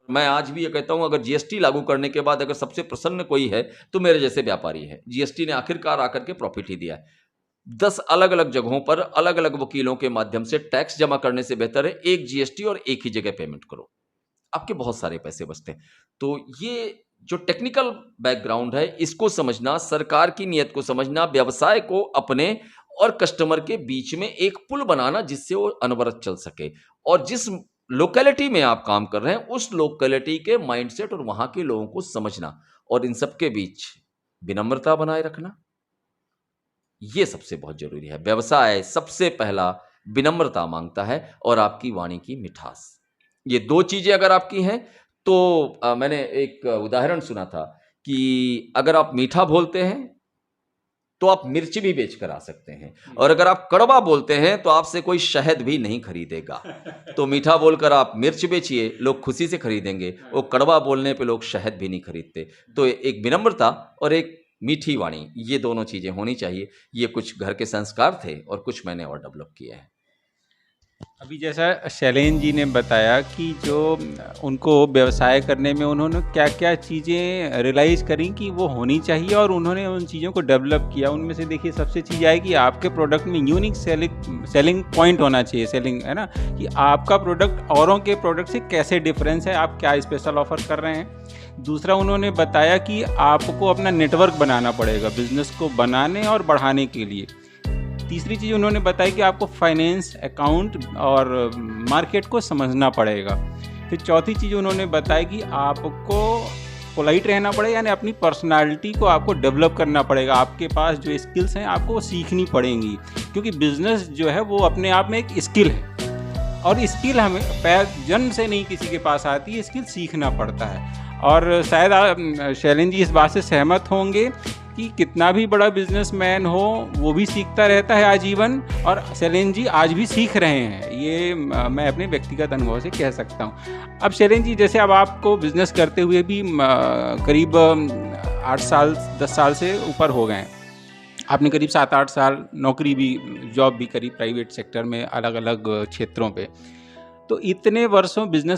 मैं आज भी ये कहता हूं, अगर जीएसटी लागू करने के बाद अगर सबसे प्रसन्न कोई है तो मेरे जैसे व्यापारी है। जीएसटी ने आखिरकार आकर के प्रॉफिट ही दिया है। 10 अलग-अलग जगहों पर अलग-अलग वकीलों के माध्यम से टैक्स जमा करने से बेहतर है एक जीएसटी और एक ही जगह पेमेंट करो। आपके बहुत सारे पैसे बचते हैं। तो ये जो टेक्निकल बैकग्राउंड है, इसको समझना, सरकार की नीयत को समझना, व्यवसाय को अपने और कस्टमर के बीच में एक पुल बनाना जिससे वो अनवरत चल सके, और जिस लोकेलिटी में आप काम कर रहे हैं उस लोकेलिटी के माइंडसेट और वहां के लोगों को समझना, और इन सबके बीच विनम्रता बनाए रखना, ये सबसे बहुत जरूरी है। व्यवसाय सबसे पहला विनम्रता मांगता है और आपकी वाणी की मिठास। ये दो चीजें अगर आपकी हैं तो मैंने एक उदाहरण सुना था कि अगर आप मीठा बोलते हैं तो आप मिर्च भी बेच कर आ सकते हैं, और अगर आप कड़वा बोलते हैं तो आपसे कोई शहद भी नहीं खरीदेगा। तो मीठा बोलकर आप मिर्च बेचिए, लोग खुशी से खरीदेंगे। वो कड़वा बोलने पे लोग शहद भी नहीं खरीदते। तो एक विनम्रता और एक मीठी वाणी, ये दोनों चीजें होनी चाहिए। ये कुछ घर के संस्कार थे और कुछ मैंने और डेवलप किए हैं। अभी जैसा शैलेन जी ने बताया कि जो उनको व्यवसाय करने में उन्होंने क्या क्या चीज़ें रियलाइज़ करी कि वो होनी चाहिए और उन्होंने उन चीज़ों को डेवलप किया, उनमें से देखिए सबसे चीज़ आए कि आपके प्रोडक्ट में यूनिक सेलिंग पॉइंट होना चाहिए। सेलिंग है ना, कि आपका प्रोडक्ट औरों के प्रोडक्ट से कैसे डिफरेंस है, आप क्या स्पेशल ऑफर कर रहे हैं। दूसरा उन्होंने बताया कि आपको अपना नेटवर्क बनाना पड़ेगा बिजनेस को बनाने और बढ़ाने के लिए। तीसरी चीज़ उन्होंने बताई कि आपको फाइनेंस, अकाउंट और मार्केट को समझना पड़ेगा। फिर चौथी चीज़ उन्होंने बताई कि आपको पोलाइट रहना पड़ेगा, यानी अपनी पर्सनालिटी को आपको डेवलप करना पड़ेगा। आपके पास जो स्किल्स हैं आपको वो सीखनी पड़ेंगी, क्योंकि बिजनेस जो है वो अपने आप में एक स्किल है, और स्किल हमें जन्म से नहीं किसी के पास आती है, स्किल सीखना पड़ता है। और शायद शैलेन जी इस बात से सहमत होंगे कि कितना भी बड़ा बिजनेसमैन हो वो भी सीखता रहता है आजीवन, और शैलेन जी आज भी सीख रहे हैं, ये मैं अपने व्यक्तिगत अनुभव से कह सकता हूँ। अब शैलेन जी, जैसे अब आपको बिजनेस करते हुए भी करीब 8 साल 10 साल से ऊपर हो गए हैं, आपने करीब 7-8 साल नौकरी भी, जॉब भी करी प्राइवेट सेक्टर में अलग अलग क्षेत्रों पे। तो इतने वर्षों बिजनेस